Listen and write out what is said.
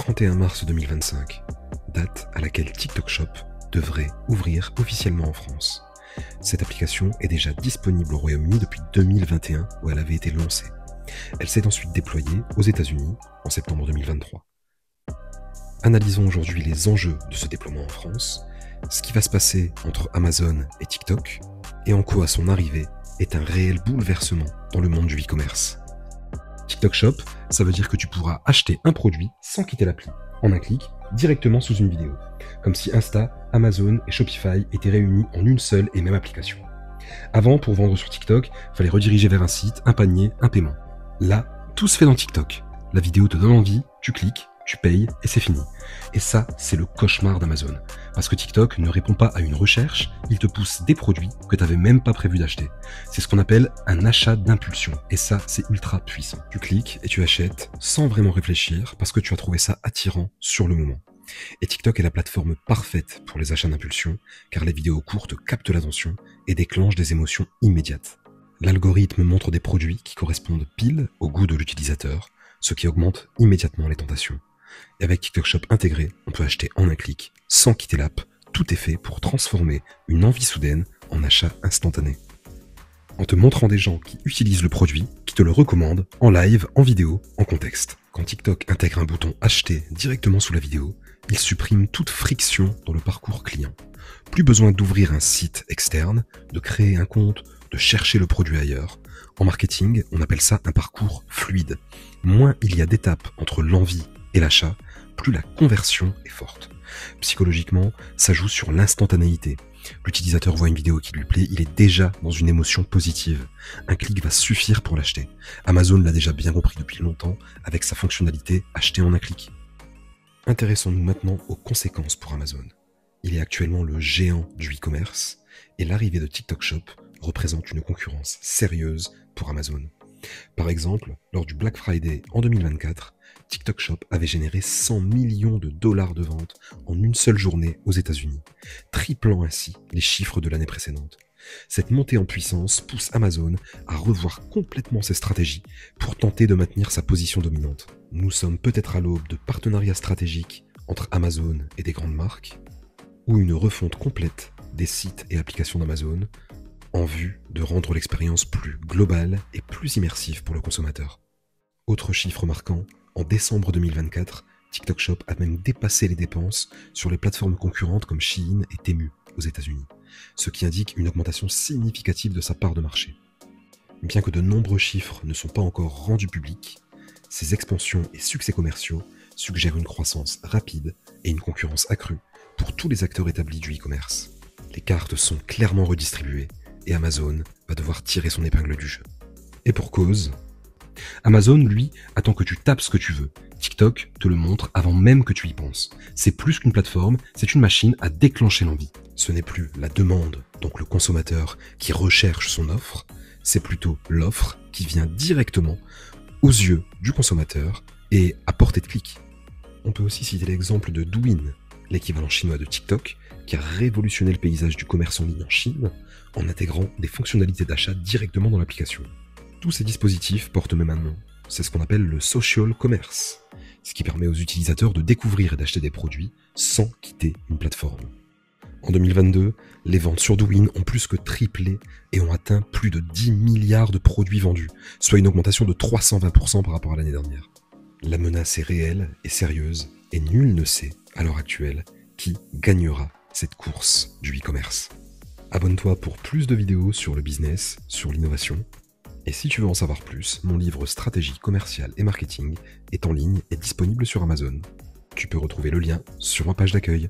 31 mars 2025, date à laquelle TikTok Shop devrait ouvrir officiellement en France. Cette application est déjà disponible au Royaume-Uni depuis 2021 où elle avait été lancée. Elle s'est ensuite déployée aux États-Unis en septembre 2023. Analysons aujourd'hui les enjeux de ce déploiement en France, ce qui va se passer entre Amazon et TikTok, et en quoi son arrivée est un réel bouleversement dans le monde du e-commerce. TikTok Shop, ça veut dire que tu pourras acheter un produit sans quitter l'appli, en un clic, directement sous une vidéo, comme si Insta, Amazon et Shopify étaient réunis en une seule et même application. Avant, pour vendre sur TikTok, fallait rediriger vers un site, un panier, un paiement. Là, tout se fait dans TikTok. La vidéo te donne envie, tu cliques, tu payes et c'est fini. Et ça, c'est le cauchemar d'Amazon. Parce que TikTok ne répond pas à une recherche, il te pousse des produits que tu n'avais même pas prévu d'acheter. C'est ce qu'on appelle un achat d'impulsion. Et ça, c'est ultra puissant. Tu cliques et tu achètes sans vraiment réfléchir parce que tu as trouvé ça attirant sur le moment. Et TikTok est la plateforme parfaite pour les achats d'impulsion car les vidéos courtes captent l'attention et déclenchent des émotions immédiates. L'algorithme montre des produits qui correspondent pile au goût de l'utilisateur, ce qui augmente immédiatement les tentations. Et avec TikTok Shop intégré, on peut acheter en un clic, sans quitter l'app. Tout est fait pour transformer une envie soudaine en achat instantané. En te montrant des gens qui utilisent le produit, qui te le recommandent, en live, en vidéo, en contexte. Quand TikTok intègre un bouton acheter directement sous la vidéo, il supprime toute friction dans le parcours client. Plus besoin d'ouvrir un site externe, de créer un compte, de chercher le produit ailleurs. En marketing, on appelle ça un parcours fluide. Moins il y a d'étapes entre l'envie et l'achat, plus la conversion est forte. Psychologiquement, ça joue sur l'instantanéité. L'utilisateur voit une vidéo qui lui plaît, il est déjà dans une émotion positive. Un clic va suffire pour l'acheter. Amazon l'a déjà bien compris depuis longtemps avec sa fonctionnalité acheter en un clic. Intéressons-nous maintenant aux conséquences pour Amazon. Il est actuellement le géant du e-commerce et l'arrivée de TikTok Shop représente une concurrence sérieuse pour Amazon. Par exemple, lors du Black Friday en 2024, TikTok Shop avait généré 100 millions de dollars de ventes en une seule journée aux États-Unis, triplant ainsi les chiffres de l'année précédente. Cette montée en puissance pousse Amazon à revoir complètement ses stratégies pour tenter de maintenir sa position dominante. Nous sommes peut-être à l'aube de partenariats stratégiques entre Amazon et des grandes marques, ou une refonte complète des sites et applications d'Amazon en vue de rendre l'expérience plus globale et plus immersive pour le consommateur. Autre chiffre marquant, en décembre 2024, TikTok Shop a même dépassé les dépenses sur les plateformes concurrentes comme Shein et Temu aux États-Unis, ce qui indique une augmentation significative de sa part de marché. Bien que de nombreux chiffres ne sont pas encore rendus publics, ces expansions et succès commerciaux suggèrent une croissance rapide et une concurrence accrue pour tous les acteurs établis du e-commerce. Les cartes sont clairement redistribuées et Amazon va devoir tirer son épingle du jeu. Et pour cause, Amazon, lui, attend que tu tapes ce que tu veux. TikTok te le montre avant même que tu y penses. C'est plus qu'une plateforme, c'est une machine à déclencher l'envie. Ce n'est plus la demande, donc le consommateur, qui recherche son offre, c'est plutôt l'offre qui vient directement aux yeux du consommateur et à portée de clic. On peut aussi citer l'exemple de Douyin, l'équivalent chinois de TikTok, qui a révolutionné le paysage du commerce en ligne en Chine en intégrant des fonctionnalités d'achat directement dans l'application. Tous ces dispositifs portent même un nom, c'est ce qu'on appelle le social commerce, ce qui permet aux utilisateurs de découvrir et d'acheter des produits sans quitter une plateforme. En 2022, les ventes sur Douyin ont plus que triplé et ont atteint plus de 10 milliards de produits vendus, soit une augmentation de 320% par rapport à l'année dernière. La menace est réelle et sérieuse et nul ne sait, à l'heure actuelle, qui gagnera cette course du e-commerce. Abonne-toi pour plus de vidéos sur le business, sur l'innovation. Et si tu veux en savoir plus, mon livre Stratégie commerciale et marketing est en ligne et disponible sur Amazon. Tu peux retrouver le lien sur ma page d'accueil.